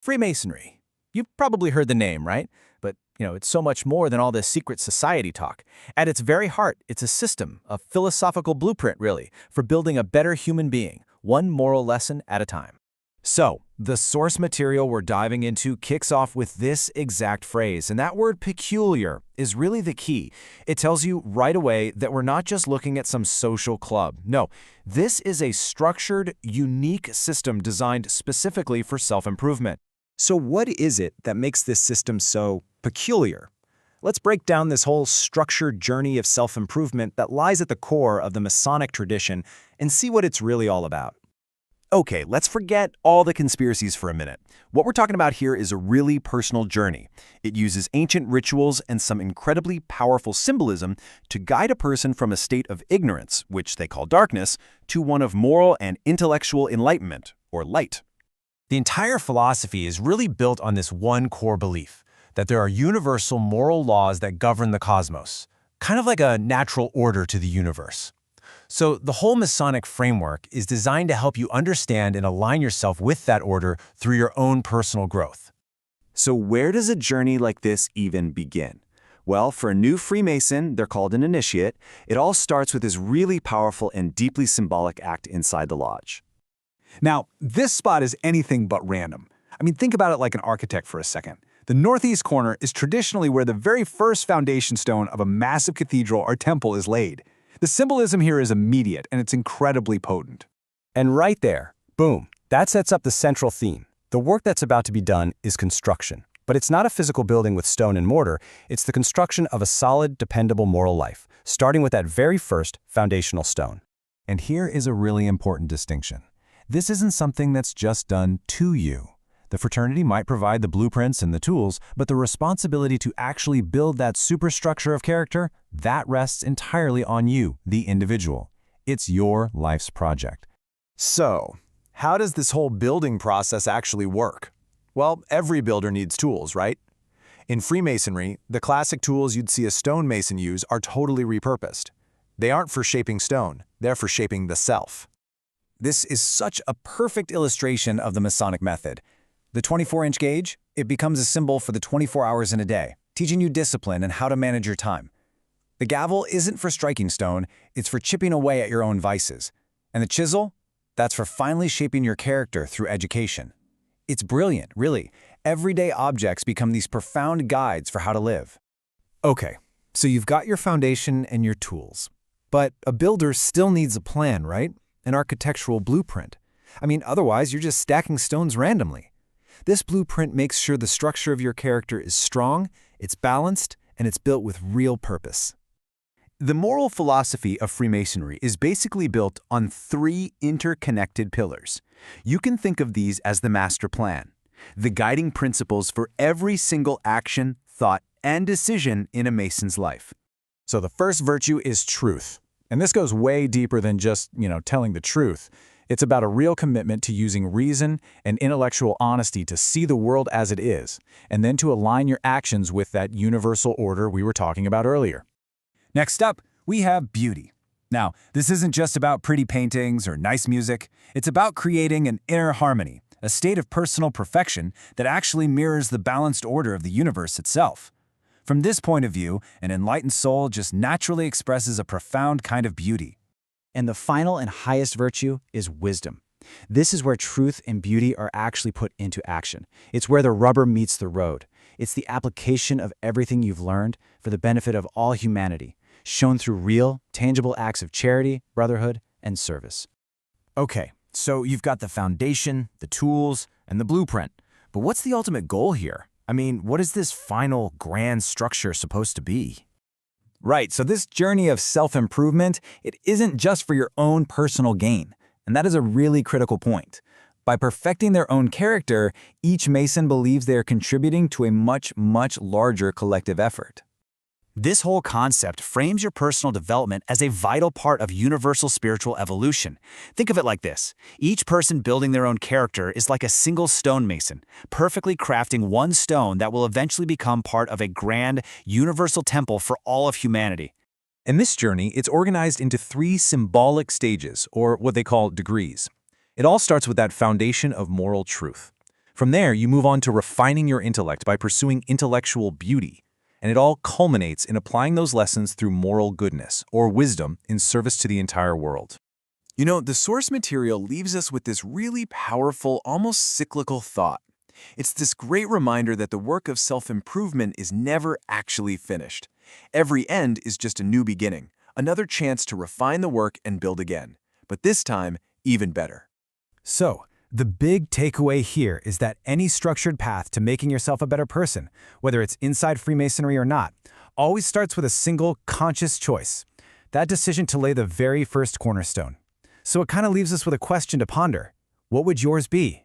Freemasonry. You've probably heard the name, right? But, it's so much more than all this secret society talk. At its very heart, it's a system, a philosophical blueprint, really, for building a better human being, one moral lesson at a time. So, the source material we're diving into kicks off with this exact phrase, and that word peculiar is really the key. It tells you right away that we're not just looking at some social club. No, this is a structured, unique system designed specifically for self-improvement. So what is it that makes this system so peculiar? Let's break down this whole structured journey of self-improvement that lies at the core of the Masonic tradition and see what it's really all about. Okay, let's forget all the conspiracies for a minute. What we're talking about here is a really personal journey. It uses ancient rituals and some incredibly powerful symbolism to guide a person from a state of ignorance, which they call darkness, to one of moral and intellectual enlightenment, or light. The entire philosophy is really built on this one core belief, that there are universal moral laws that govern the cosmos, kind of like a natural order to the universe. So the whole Masonic framework is designed to help you understand and align yourself with that order through your own personal growth. So where does a journey like this even begin? Well, for a new Freemason, they're called an initiate, it all starts with this really powerful and deeply symbolic act inside the lodge. Now, this spot is anything but random. Think about it like an architect for a second. The northeast corner is traditionally where the very first foundation stone of a massive cathedral or temple is laid. The symbolism here is immediate, and it's incredibly potent. And right there, boom, that sets up the central theme. The work that's about to be done is construction. But it's not a physical building with stone and mortar, it's the construction of a solid, dependable moral life, starting with that very first foundational stone. And here is a really important distinction. This isn't something that's just done to you. The fraternity might provide the blueprints and the tools, but the responsibility to actually build that superstructure of character, that rests entirely on you, the individual. It's your life's project. So, how does this whole building process actually work? Well, every builder needs tools, right? In Freemasonry, the classic tools you'd see a stonemason use are totally repurposed. They aren't for shaping stone, they're for shaping the self. This is such a perfect illustration of the Masonic method. The 24-inch gauge, it becomes a symbol for the 24 hours in a day, teaching you discipline and how to manage your time. The gavel isn't for striking stone, it's for chipping away at your own vices. And the chisel, that's for finally shaping your character through education. It's brilliant, really. Everyday objects become these profound guides for how to live. Okay, so you've got your foundation and your tools. But a builder still needs a plan, right? An architectural blueprint. Otherwise you're just stacking stones randomly. This blueprint makes sure the structure of your character is strong, it's balanced, and it's built with real purpose. The moral philosophy of Freemasonry is basically built on 3 interconnected pillars. You can think of these as the master plan, the guiding principles for every single action, thought, and decision in a Mason's life. So the first virtue is truth. And this goes way deeper than just, telling the truth. It's about a real commitment to using reason and intellectual honesty to see the world as it is, and then to align your actions with that universal order we were talking about earlier. Next up, we have beauty. Now, this isn't just about pretty paintings or nice music. It's about creating an inner harmony, a state of personal perfection that actually mirrors the balanced order of the universe itself. From this point of view, an enlightened soul just naturally expresses a profound kind of beauty. And the final and highest virtue is wisdom. This is where truth and beauty are actually put into action. It's where the rubber meets the road. It's the application of everything you've learned for the benefit of all humanity, shown through real, tangible acts of charity, brotherhood, and service. Okay, so you've got the foundation, the tools, and the blueprint. But what's the ultimate goal here? What is this final grand structure supposed to be? Right, so this journey of self-improvement, it isn't just for your own personal gain. And that is a really critical point. By perfecting their own character, each Mason believes they are contributing to a much, much larger collective effort. This whole concept frames your personal development as a vital part of universal spiritual evolution. Think of it like this. Each person building their own character is like a single stonemason, perfectly crafting one stone that will eventually become part of a grand, universal temple for all of humanity. In this journey, it's organized into 3 symbolic stages, or what they call degrees. It all starts with that foundation of moral truth. From there, you move on to refining your intellect by pursuing intellectual beauty. And it all culminates in applying those lessons through moral goodness, or wisdom, in service to the entire world. You know, the source material leaves us with this really powerful, almost cyclical thought. It's this great reminder that the work of self-improvement is never actually finished. Every end is just a new beginning, another chance to refine the work and build again. But this time, even better. So, the big takeaway here is that any structured path to making yourself a better person, whether it's inside Freemasonry or not, always starts with a single conscious choice. That decision to lay the very first cornerstone. So it kind of leaves us with a question to ponder. What would yours be?